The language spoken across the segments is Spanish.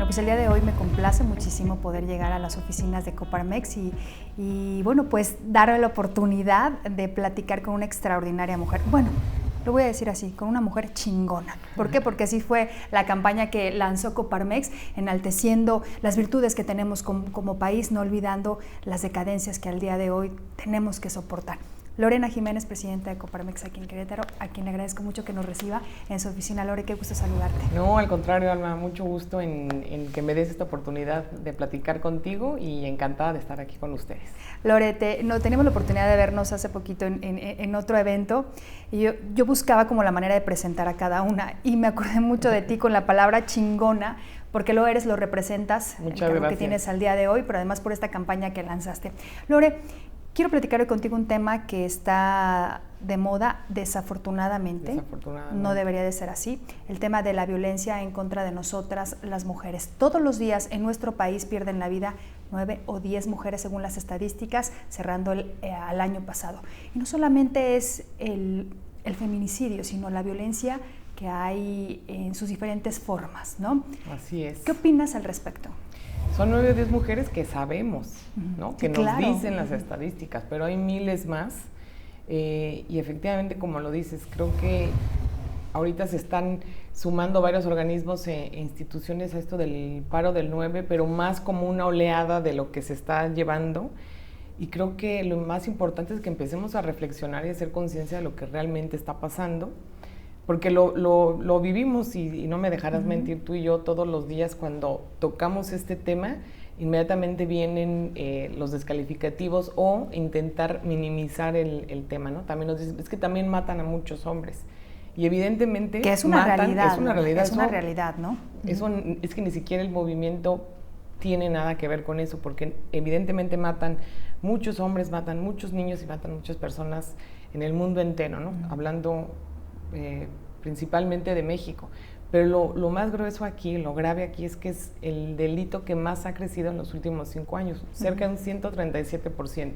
Bueno, pues el día de hoy me complace muchísimo poder llegar a las oficinas de Coparmex y bueno, pues darle la oportunidad de platicar con una extraordinaria mujer. Bueno, lo voy a decir así, con una mujer chingona. ¿Por qué? Porque así fue la campaña que lanzó Coparmex, enalteciendo las virtudes que tenemos como país, no olvidando las decadencias que al día de hoy tenemos que soportar. Lorena Jiménez, presidenta de Coparmex aquí en Querétaro, a quien le agradezco mucho que nos reciba en su oficina. Lore, qué gusto saludarte. No, al contrario, Alma, mucho gusto en que me des esta oportunidad de platicar contigo y encantada de estar aquí con ustedes. Lore, teníamos la oportunidad de vernos hace poquito en otro evento y yo buscaba como la manera de presentar a cada una y me acordé mucho de ti con la palabra chingona, porque lo eres, lo representas, el cargo que tienes al día de hoy, pero además por esta campaña que lanzaste. Lore, quiero platicar hoy contigo un tema que está de moda, desafortunadamente, no debería de ser así, el tema de la violencia en contra de nosotras, las mujeres. Todos los días en nuestro país pierden la vida 9 o 10 mujeres según las estadísticas, cerrando al año pasado. Y no solamente es el feminicidio, sino la violencia que hay en sus diferentes formas, ¿no? Así es. ¿Qué opinas al respecto? Son 9 o 10 mujeres que sabemos, ¿no? Que nos dicen las estadísticas, pero hay miles más. Y efectivamente, como lo dices, creo que ahorita se están sumando varios organismos e instituciones a esto del paro del 9, pero más como una oleada de lo que se está llevando. Y creo que lo más importante es que empecemos a reflexionar y a hacer conciencia de lo que realmente está pasando. Porque lo vivimos y no me dejarás mentir, tú y yo todos los días cuando tocamos este tema, inmediatamente vienen los descalificativos o intentar minimizar el tema, ¿no? También nos dicen, es que también matan a muchos hombres. Y evidentemente que es una realidad, es una realidad, es una realidad, ¿no? Eso es que ni siquiera el movimiento tiene nada que ver con eso, porque evidentemente matan muchos hombres, matan muchos niños y matan muchas personas en el mundo entero, ¿no? Hablando principalmente de México. Pero lo más grueso aquí, lo grave aquí es que es el delito que más ha crecido en los últimos 5 años, cerca de un 137%.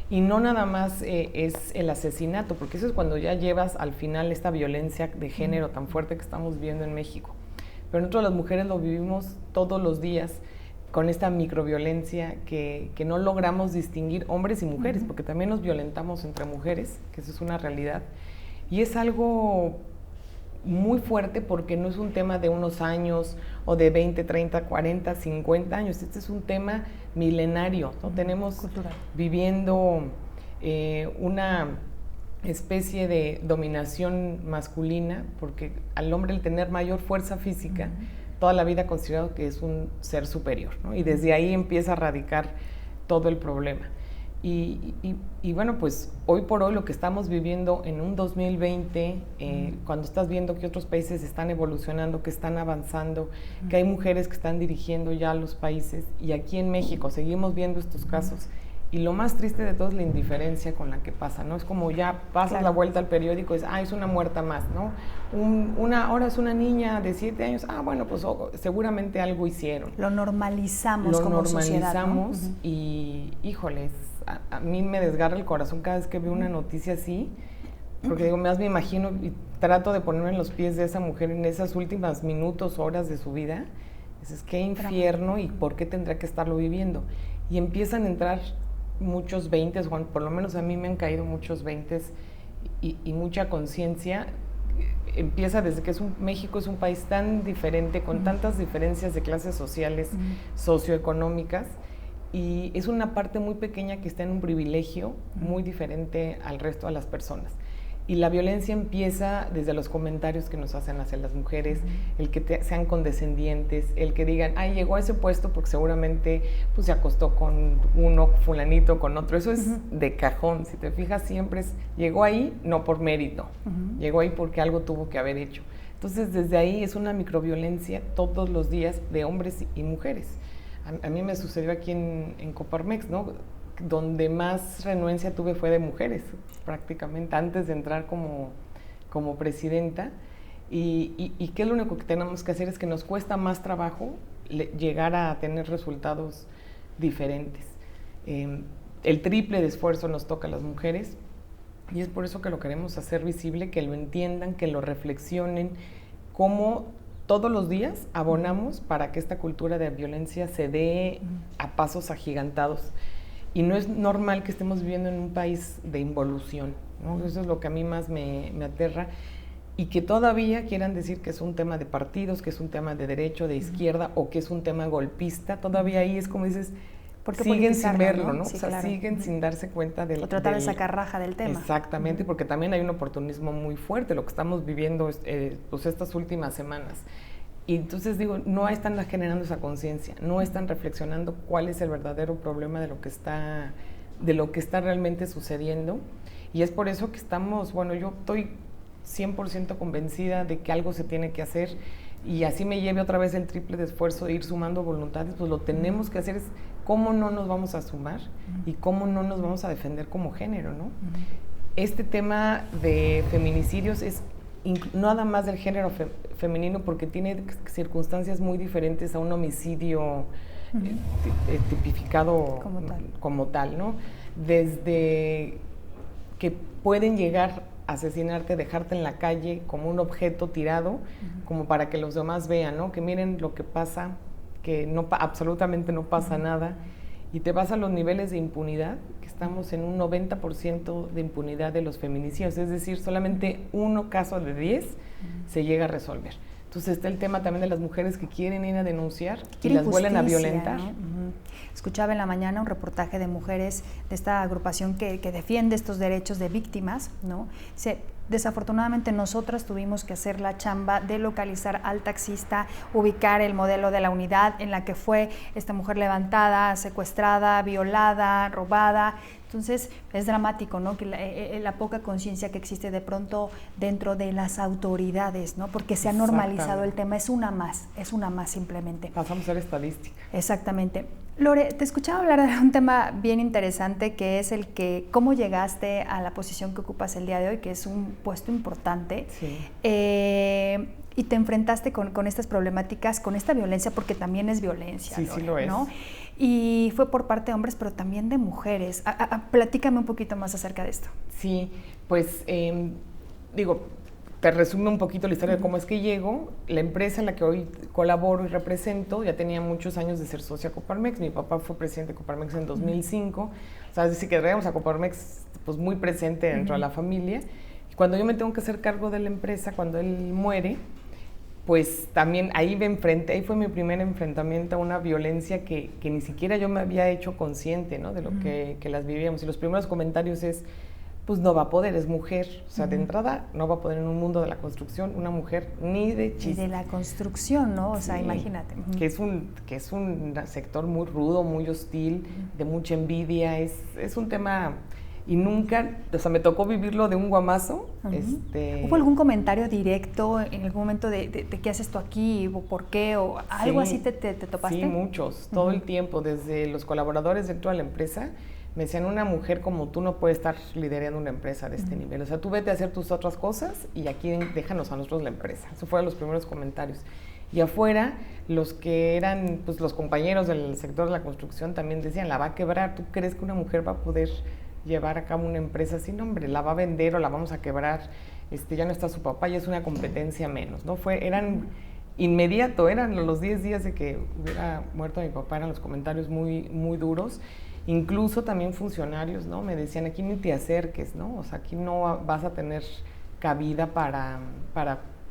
Y no nada más es el asesinato, porque eso es cuando ya llevas al final esta violencia de género tan fuerte que estamos viendo en México. Pero nosotros las mujeres lo vivimos todos los días con esta microviolencia que no logramos distinguir hombres y mujeres, porque también nos violentamos entre mujeres, que eso es una realidad. Y es algo muy fuerte porque no es un tema de unos años o de 20, 30, 40, 50 años. Este es un tema milenario, ¿no? Tenemos viviendo una especie de dominación masculina porque al hombre el tener mayor fuerza física toda la vida ha considerado que es un ser superior, ¿no? Y desde ahí empieza a radicar todo el problema. Y bueno, pues hoy por hoy lo que estamos viviendo en un 2020, cuando estás viendo que otros países están evolucionando, que están avanzando, que hay mujeres que están dirigiendo ya los países, y aquí en México seguimos viendo estos casos, y lo más triste de todo es la indiferencia con la que pasa, ¿no? Es como ya pasas la vuelta al periódico y dices, es una muerta más, ¿no? Ahora es una niña de 7 años, bueno, pues seguramente algo hicieron. Lo normalizamos como sociedad, ¿no? Y, híjoles, a mí me desgarra el corazón cada vez que veo una noticia así, porque digo, me imagino y trato de ponerme en los pies de esa mujer en esas últimas minutos, horas de su vida. Dices, qué infierno y por qué tendrá que estarlo viviendo. Y empiezan a entrar muchos 20, Juan, por lo menos a mí me han caído muchos 20 y mucha conciencia. Empieza desde que México es un país tan diferente, con tantas diferencias de clases sociales, socioeconómicas, y es una parte muy pequeña que está en un privilegio muy diferente al resto de las personas. Y la violencia empieza desde los comentarios que nos hacen hacia las mujeres, el que sean condescendientes, el que digan, llegó a ese puesto porque seguramente pues, se acostó con uno, fulanito, con otro. Eso es de cajón, si te fijas siempre llegó ahí no por mérito, llegó ahí porque algo tuvo que haber hecho. Entonces desde ahí es una microviolencia todos los días de hombres y mujeres. A mí me sucedió aquí en Coparmex, ¿no? Donde más renuencia tuve fue de mujeres, prácticamente, antes de entrar como presidenta. Y ¿qué es lo único que tenemos que hacer? Es que nos cuesta más trabajo llegar a tener resultados diferentes. El triple de esfuerzo nos toca a las mujeres, y es por eso que lo queremos hacer visible, que lo entiendan, que lo reflexionen, cómo todos los días abonamos para que esta cultura de violencia se dé a pasos agigantados. Y no es normal que estemos viviendo en un país de involución, ¿no? Eso es lo que a mí más me aterra. Y que todavía quieran decir que es un tema de partidos, que es un tema de derecho, de izquierda, o que es un tema golpista, todavía ahí es como dices, siguen sin verlo, ¿no? Sí, o sea, claro. Siguen sin darse cuenta del... O tratar de sacar raja del tema. Exactamente, porque también hay un oportunismo muy fuerte, lo que estamos viviendo pues estas últimas semanas. Y entonces digo, no están generando esa conciencia, no están reflexionando cuál es el verdadero problema de lo que está realmente sucediendo. Y es por eso que estamos, bueno, yo estoy 100% convencida de que algo se tiene que hacer, y así me lleve otra vez el triple de esfuerzo de ir sumando voluntades, pues lo tenemos que hacer. Es cómo no nos vamos a sumar y cómo no nos vamos a defender como género, ¿no? Este tema de feminicidios es nada más del género femenino, porque tiene circunstancias muy diferentes a un homicidio tipificado como tal, ¿no? Desde que pueden llegar a asesinarte, dejarte en la calle como un objeto tirado, como para que los demás vean, ¿no? Que miren lo que pasa, que absolutamente no pasa nada, y te vas a los niveles de impunidad, que estamos en un 90% de impunidad de los feminicidios, es decir, solamente uno caso de 10 se llega a resolver. Entonces está el tema también de las mujeres que quieren ir a denunciar y las vuelven a violentar. ¿No? Escuchaba en la mañana un reportaje de mujeres de esta agrupación que defiende estos derechos de víctimas, ¿no? Desafortunadamente nosotras tuvimos que hacer la chamba de localizar al taxista, ubicar el modelo de la unidad en la que fue esta mujer levantada, secuestrada, violada, robada. Entonces es dramático, ¿no? Que la poca conciencia que existe de pronto dentro de las autoridades, ¿no? Porque se ha normalizado el tema, es una más simplemente. Pasamos a ser estadística. Exactamente. Lore, te escuchaba hablar de un tema bien interesante, que es el que cómo llegaste a la posición que ocupas el día de hoy, que es un puesto importante. Sí. Y te enfrentaste con estas problemáticas, con esta violencia, porque también es violencia. Sí, Lore, sí lo es. ¿no? Y fue por parte de hombres, pero también de mujeres. Platícame un poquito más acerca de esto. Sí, pues te resumo un poquito la historia de cómo es que llego. La empresa en la que hoy colaboro y represento ya tenía muchos años de ser socia Coparmex. Mi papá fue presidente de Coparmex en 2005. O sea, es decir, que traíamos a Coparmex pues, muy presente dentro de la familia. Y cuando yo me tengo que hacer cargo de la empresa, cuando él muere, pues también ahí fue mi primer enfrentamiento a una violencia que ni siquiera yo me había hecho consciente, ¿no? De lo que las vivíamos. Y los primeros comentarios es, pues no va a poder, es mujer. O sea, de entrada no va a poder en un mundo de la construcción una mujer ni de chiste. Y de la construcción, ¿no? O sea, sí, imagínate. Que es un sector muy rudo, muy hostil, de mucha envidia. Es un tema... Y nunca, o sea, me tocó vivirlo de un guamazo. ¿Hubo algún comentario directo en algún momento de qué haces tú aquí, o por qué, o algo así te topaste? Sí, muchos, todo el tiempo, desde los colaboradores dentro de la empresa, me decían, una mujer como tú no puede estar liderando una empresa de este nivel. O sea, tú vete a hacer tus otras cosas y aquí déjanos a nosotros la empresa. Eso fueron los primeros comentarios. Y afuera, los que eran pues, los compañeros del sector de la construcción también decían, la va a quebrar. ¿Tú crees que una mujer va a poder llevar a cabo una empresa así? No, hombre, la va a vender o la vamos a quebrar, ya no está su papá, ya es una competencia menos, ¿no? Eran los 10 días de que hubiera muerto mi papá, eran los comentarios muy, muy duros. Incluso también funcionarios, ¿no? Me decían, aquí ni te acerques, ¿no? O sea, aquí no vas a tener cabida para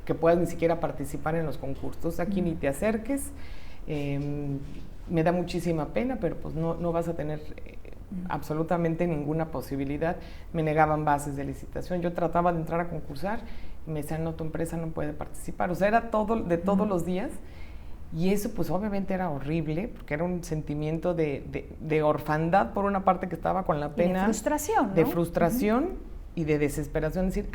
que puedas ni siquiera participar en los concursos, aquí ni te acerques. Me da muchísima pena, pero pues no vas a tener absolutamente ninguna posibilidad. Me negaban bases de licitación. Yo trataba de entrar a concursar y me decían, no, tu empresa no puede participar. O sea, era todo de todos los días. Y eso pues obviamente era horrible, porque era un sentimiento de orfandad por una parte, que estaba con la pena. Y de frustración, ¿no? De frustración y de desesperación, es decir,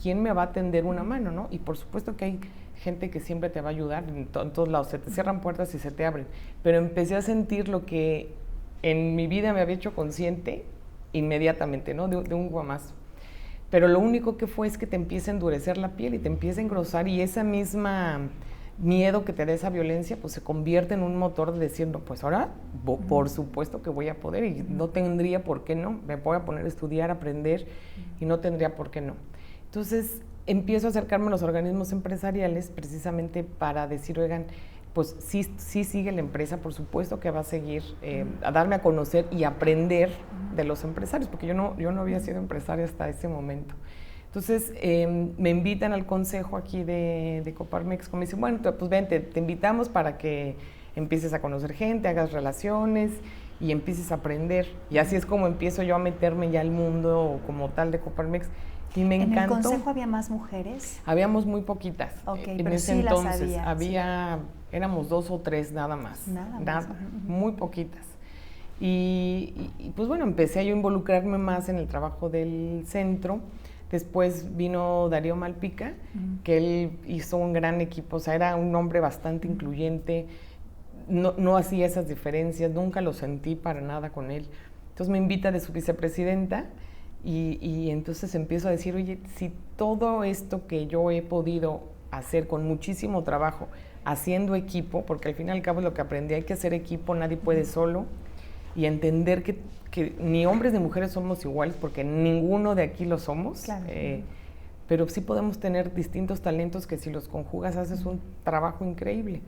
¿quién me va a tender una mano, no? Y por supuesto que hay gente que siempre te va a ayudar, en todos lados, se te cierran puertas y se te abren. Pero empecé a sentir lo que en mi vida me había hecho consciente inmediatamente, ¿no? De un guamazo. Pero lo único que fue es que te empieza a endurecer la piel y te empieza a engrosar, y esa misma miedo que te da esa violencia, pues se convierte en un motor de decir, no, pues ahora por supuesto que voy a poder, y no tendría por qué no, me voy a poner a estudiar, a aprender, y no tendría por qué no. Entonces, empiezo a acercarme a los organismos empresariales precisamente para decir, oigan, pues sí sigue la empresa, por supuesto que va a seguir a darme a conocer y aprender de los empresarios, porque yo no había sido empresaria hasta ese momento. Entonces me invitan al consejo aquí de Coparmex, como me dicen, bueno, pues ven, te invitamos para que empieces a conocer gente, hagas relaciones y empieces a aprender. Y así es como empiezo yo a meterme ya al mundo como tal de Coparmex. Y me encantó. ¿En el consejo había más mujeres? Habíamos muy poquitas. Okay, en ese entonces éramos 2 o 3 nada más. Nada, muy poquitas. Y pues bueno, empecé yo a involucrarme más en el trabajo del centro. Después vino Darío Malpica, que él hizo un gran equipo, o sea, era un hombre bastante incluyente, no hacía esas diferencias, nunca lo sentí para nada con él. Entonces me invita de su vicepresidenta y entonces empiezo a decir, oye, si todo esto que yo he podido hacer con muchísimo trabajo, haciendo equipo, porque al fin y al cabo es lo que aprendí, hay que hacer equipo, nadie puede solo, y entender que ni hombres ni mujeres somos iguales, porque ninguno de aquí lo somos, claro. Pero sí podemos tener distintos talentos que si los conjugas haces un trabajo increíble.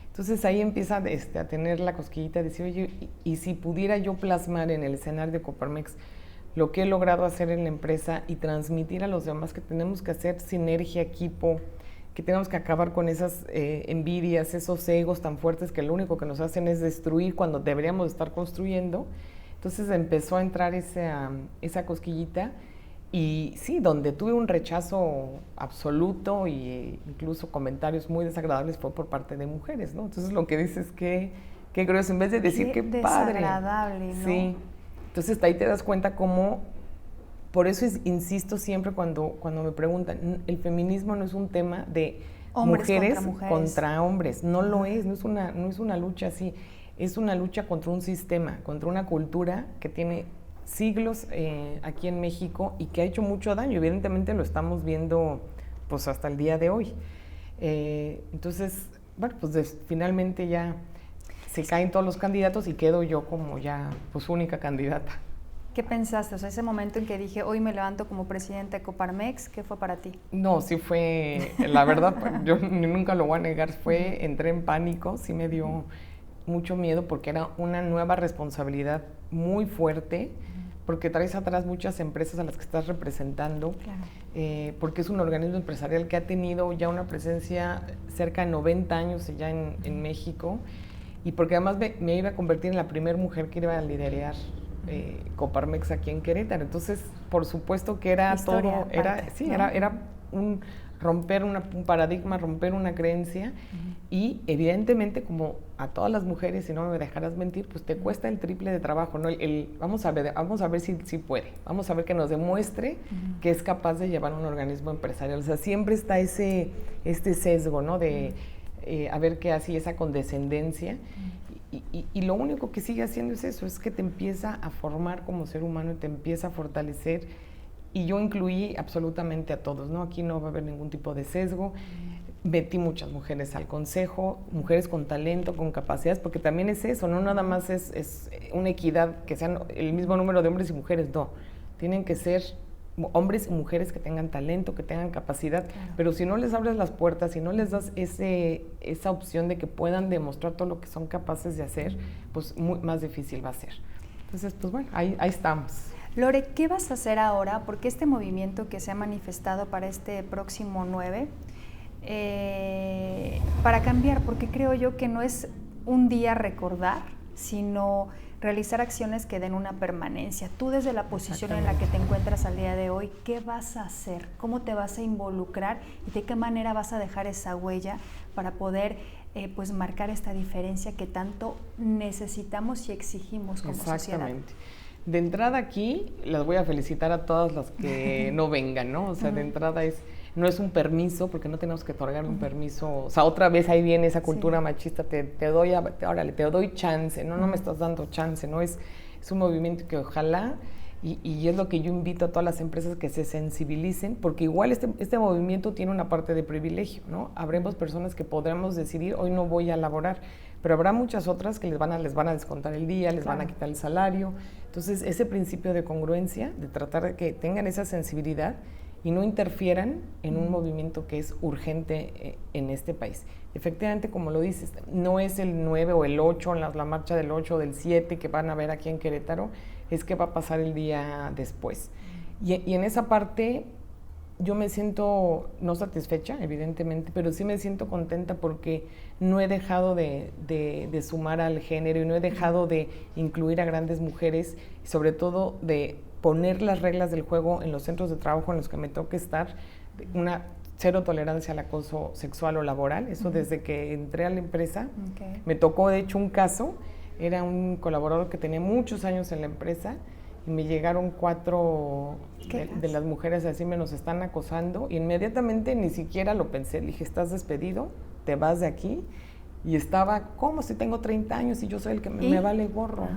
Entonces ahí empieza a tener la cosquillita de decir, oye, y si pudiera yo plasmar en el escenario de Coparmex lo que he logrado hacer en la empresa y transmitir a los demás que tenemos que hacer sinergia, equipo, que tenemos que acabar con esas envidias, esos egos tan fuertes que lo único que nos hacen es destruir cuando deberíamos estar construyendo. Entonces empezó a entrar esa cosquillita y sí, donde tuve un rechazo absoluto e incluso comentarios muy desagradables fue por parte de mujeres, ¿no? Entonces lo que dices qué grueso, en vez de decir qué padre. Desagradable, ¿no? Sí. Entonces ahí te das cuenta cómo, por eso insisto siempre cuando me preguntan, el feminismo no es un tema de mujeres contra hombres, no lo es, no es una lucha así, es una lucha contra un sistema, contra una cultura que tiene siglos aquí en México y que ha hecho mucho daño, evidentemente lo estamos viendo pues hasta el día de hoy. Entonces, bueno, pues finalmente ya se caen todos los candidatos y quedo yo como ya pues única candidata. ¿Qué pensaste? O sea, ese momento en que dije, hoy me levanto como presidenta de Coparmex, ¿qué fue para ti? No, sí fue, la verdad, yo nunca lo voy a negar, entré en pánico, sí me dio mucho miedo porque era una nueva responsabilidad muy fuerte, porque traes atrás muchas empresas a las que estás representando, claro. Porque es un organismo empresarial que ha tenido ya una presencia cerca de 90 años ya en México, y porque además me iba a convertir en la primera mujer que iba a liderar Coparmex aquí en Querétaro. Entonces, por supuesto que era historia, todo, era un romper un paradigma, romper una creencia, y evidentemente, como a todas las mujeres, si no me dejarás mentir, pues te cuesta el triple de trabajo, ¿no? Vamos a ver si puede, vamos a ver que nos demuestre que es capaz de llevar un organismo empresarial. O sea, siempre está este sesgo, ¿no? De a ver qué hace, esa condescendencia. Y lo único que sigue haciendo es eso, es que te empieza a formar como ser humano y te empieza a fortalecer. Y yo incluí absolutamente a todos, ¿no? Aquí no va a haber ningún tipo de sesgo. Metí muchas mujeres al consejo, mujeres con talento, con capacidades, porque también es eso, no nada más es una equidad, que sean el mismo número de hombres y mujeres, no. Tienen que ser hombres y mujeres que tengan talento, que tengan capacidad, claro. Pero si no les abres las puertas, si no les das esa opción de que puedan demostrar todo lo que son capaces de hacer, pues más difícil va a ser. Entonces, pues bueno, ahí estamos. Lore, ¿qué vas a hacer ahora? Porque este movimiento que se ha manifestado para este próximo 9, para cambiar, porque creo yo que no es un día recordar, sino realizar acciones que den una permanencia. Tú desde la posición en la que te encuentras al día de hoy, ¿qué vas a hacer? ¿Cómo te vas a involucrar? ¿Y de qué manera vas a dejar esa huella para poder pues marcar esta diferencia que tanto necesitamos y exigimos como sociedad? Exactamente. De entrada aquí, las voy a felicitar a todas las que no vengan, ¿no? O sea, de entrada no es un permiso, porque no tenemos que otorgar un permiso. O sea, otra vez ahí viene esa cultura machista, te doy chance, no me estás dando chance, ¿no? Es un movimiento que ojalá, y es lo que yo invito a todas las empresas que se sensibilicen, porque igual este movimiento tiene una parte de privilegio, ¿no? Habremos personas que podremos decidir, hoy no voy a laborar, pero habrá muchas otras que les van a descontar el día, les van a quitar el salario. Entonces, ese principio de congruencia, de tratar de que tengan esa sensibilidad y no interfieran en un movimiento que es urgente en este país. Efectivamente, como lo dices, no es el 9 o el 8, la marcha del 8 o del 7 que van a ver aquí en Querétaro, es que va a pasar el día después. Y en esa parte yo me siento no satisfecha, evidentemente, pero sí me siento contenta porque no he dejado de sumar al género y no he dejado de incluir a grandes mujeres, y sobre todo de poner las reglas del juego en los centros de trabajo en los que me toque estar, una cero tolerancia al acoso sexual o laboral, eso desde que entré a la empresa. Me tocó de hecho un caso, era un colaborador que tenía muchos años en la empresa, y me llegaron 4 de las mujeres así, me nos están acosando, y inmediatamente ni siquiera lo pensé, le dije, estás despedido, te vas de aquí. Y estaba, ¿cómo si tengo 30 años y yo soy el que me vale gorro?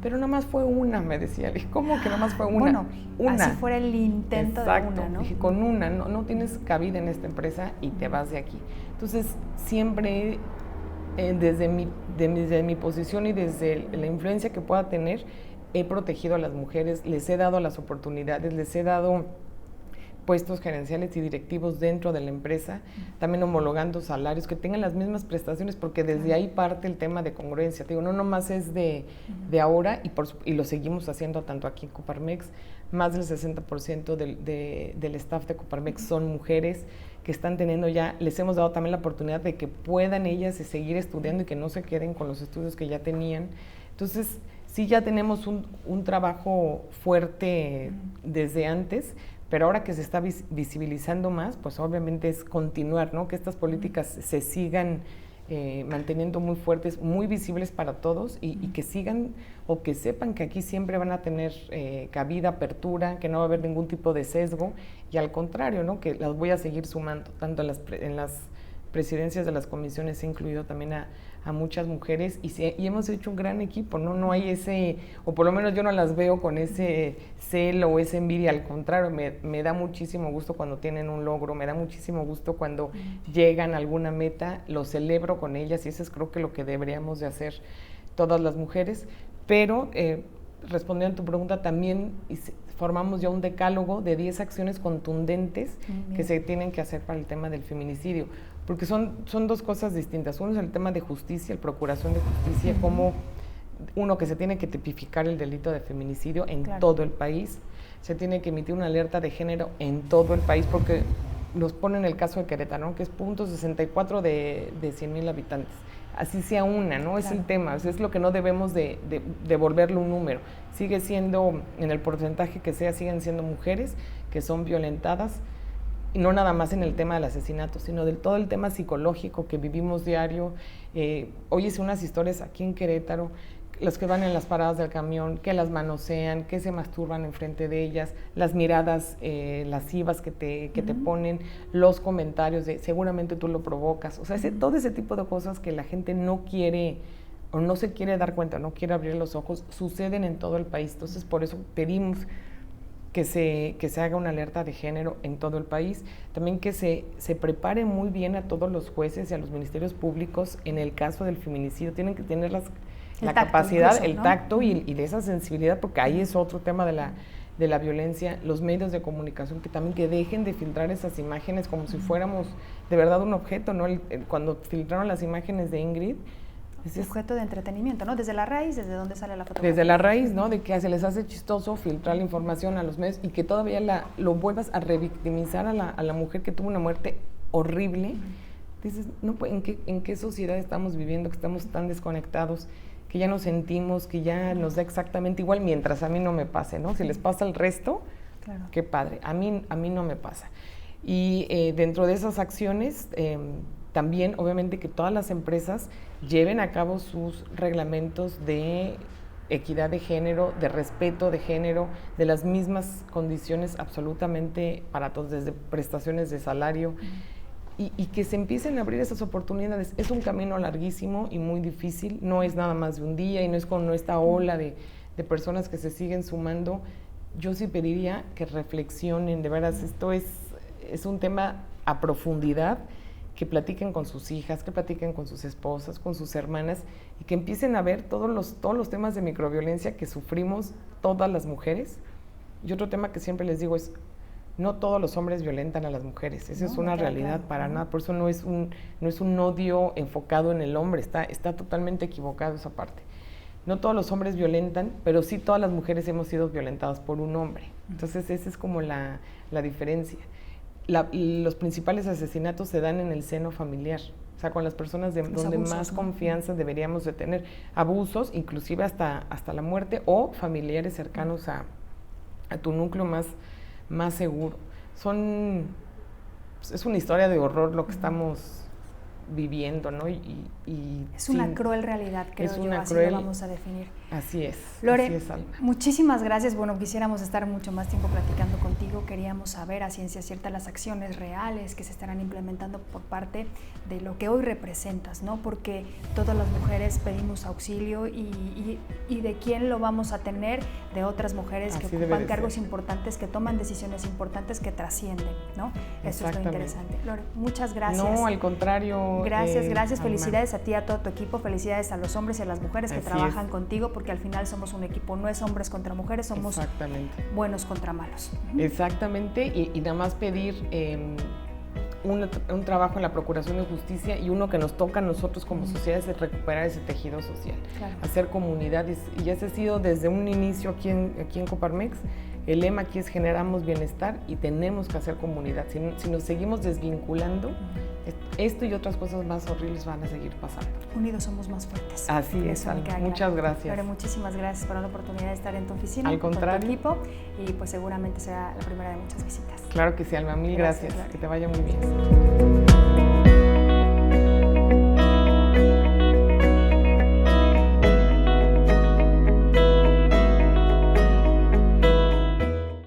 Pero nada más fue una, me decía. Le dije, ¿cómo que nada más fue una? Bueno, una. Así fuera el intento. Exacto. De una, ¿no? Dije, con una, no tienes cabida en esta empresa y te vas de aquí. Entonces, siempre desde mi posición y desde la influencia que pueda tener, he protegido a las mujeres, les he dado las oportunidades, les he dado puestos gerenciales y directivos dentro de la empresa, también homologando salarios, que tengan las mismas prestaciones, porque desde ahí parte el tema de congruencia. Te digo, no nomás es de ahora, y lo seguimos haciendo tanto aquí en Coparmex, más del 60% del staff de Coparmex son mujeres que están teniendo ya, les hemos dado también la oportunidad de que puedan ellas seguir estudiando y que no se queden con los estudios que ya tenían. Entonces, sí ya tenemos un trabajo fuerte desde antes, pero ahora que se está visibilizando más, pues obviamente es continuar, ¿no? Que estas políticas se sigan manteniendo muy fuertes, muy visibles para todos y que sigan o que sepan que aquí siempre van a tener cabida, apertura, que no va a haber ningún tipo de sesgo y al contrario, ¿no? Que las voy a seguir sumando, tanto en las presidencias de las comisiones he incluido también a muchas mujeres y hemos hecho un gran equipo, ¿no? No hay ese, o por lo menos yo no las veo con ese celo o esa envidia, al contrario, me da muchísimo gusto cuando tienen un logro, me da muchísimo gusto cuando llegan a alguna meta, lo celebro con ellas y eso es creo que lo que deberíamos de hacer todas las mujeres, pero respondiendo a tu pregunta, también formamos ya un decálogo de 10 acciones contundentes que se tienen que hacer para el tema del feminicidio, porque son 2 cosas distintas. Uno es el tema de justicia, el procuración de justicia, como uno que se tiene que tipificar el delito de feminicidio en todo el país, se tiene que emitir una alerta de género en todo el país, porque nos ponen el caso de Querétaro, ¿no? Que es 0.64 de 100,000 habitantes. Así sea una, ¿no? Es el tema, es lo que no debemos de volverlo un número. Sigue siendo, en el porcentaje que sea, siguen siendo mujeres que son violentadas, y no nada más en el tema del asesinato, sino de todo el tema psicológico que vivimos diario. Hoy hice unas historias aquí en Querétaro, los que van en las paradas del camión, que las manosean, que se masturban enfrente de ellas, las miradas lascivas que te ponen, los comentarios de seguramente tú lo provocas, o sea, todo ese tipo de cosas que la gente no quiere o no se quiere dar cuenta, no quiere abrir los ojos, suceden en todo el país. Entonces, por eso pedimos que se haga una alerta de género en todo el país, también que se prepare muy bien a todos los jueces y a los ministerios públicos en el caso del feminicidio, tienen que tener la capacidad, incluso, el tacto y de esa sensibilidad, porque ahí es otro tema de la violencia, los medios de comunicación que también que dejen de filtrar esas imágenes como si fuéramos de verdad un objeto, ¿no? Cuando filtraron las imágenes de Ingrid, es objeto de entretenimiento, ¿no? Desde la raíz, desde dónde sale la fotografía. Desde la raíz, ¿no? De que se les hace chistoso filtrar la información a los medios y que todavía lo vuelvas a revictimizar a la mujer que tuvo una muerte horrible. Dices, no, ¿en qué sociedad estamos viviendo, que estamos tan desconectados, que ya nos sentimos, que ya nos da exactamente igual, mientras a mí no me pase, ¿no? Si les pasa al resto, qué padre, a mí no me pasa. Y dentro de esas acciones, también obviamente que todas las empresas lleven a cabo sus reglamentos de equidad de género, de respeto de género, de las mismas condiciones absolutamente para todos, desde prestaciones de salario, y que se empiecen a abrir esas oportunidades. Es un camino larguísimo y muy difícil, no es nada más de un día y no es con esta ola de personas que se siguen sumando. Yo sí pediría que reflexionen, de veras, esto es un tema a profundidad, que platiquen con sus hijas, que platiquen con sus esposas, con sus hermanas, y que empiecen a ver todos los temas de microviolencia que sufrimos todas las mujeres. Y otro tema que siempre les digo es, no todos los hombres violentan a las mujeres, esa es una realidad para nada, por eso no es un odio enfocado en el hombre, está totalmente equivocado esa parte. No todos los hombres violentan, pero sí todas las mujeres hemos sido violentadas por un hombre. Entonces esa es como la diferencia. Los principales asesinatos se dan en el seno familiar, o sea, con las personas donde abusos, más confianza deberíamos de tener. Abusos, inclusive hasta la muerte, o familiares cercanos a tu núcleo más seguro. Es una historia de horror lo que estamos viviendo, ¿no? Es una cruel realidad, creo yo, así lo vamos a definir. Así es. Lore, así es, Alma. Muchísimas gracias. Bueno, quisiéramos estar mucho más tiempo platicando contigo. Queríamos saber a ciencia cierta las acciones reales que se estarán implementando por parte de lo que hoy representas, ¿no? Porque todas las mujeres pedimos auxilio y de quién lo vamos a tener, de otras mujeres que ocupan cargos importantes, que toman decisiones importantes, que trascienden, ¿no? Eso es lo interesante. Lore, muchas gracias. No, al contrario. Gracias. Felicidades a ti, a todo tu equipo. Felicidades a los hombres y a las mujeres que trabajan contigo, porque al final somos un equipo, no es hombres contra mujeres, somos buenos contra malos. Exactamente, y nada más pedir un trabajo en la Procuración de Justicia, y uno que nos toca a nosotros como sociedad es recuperar ese tejido social, hacer comunidades, y ese ha sido desde un inicio aquí en Coparmex. El lema aquí es generamos bienestar y tenemos que hacer comunidad. Si nos seguimos desvinculando, esto y otras cosas más horribles van a seguir pasando. Unidos somos más fuertes. Así es, muchas gracias. Lore, muchísimas gracias por la oportunidad de estar en tu oficina. Al contrario. Con tu equipo, y pues seguramente será la primera de muchas visitas. Claro que sí, Alma, mil gracias. Que te vaya muy bien.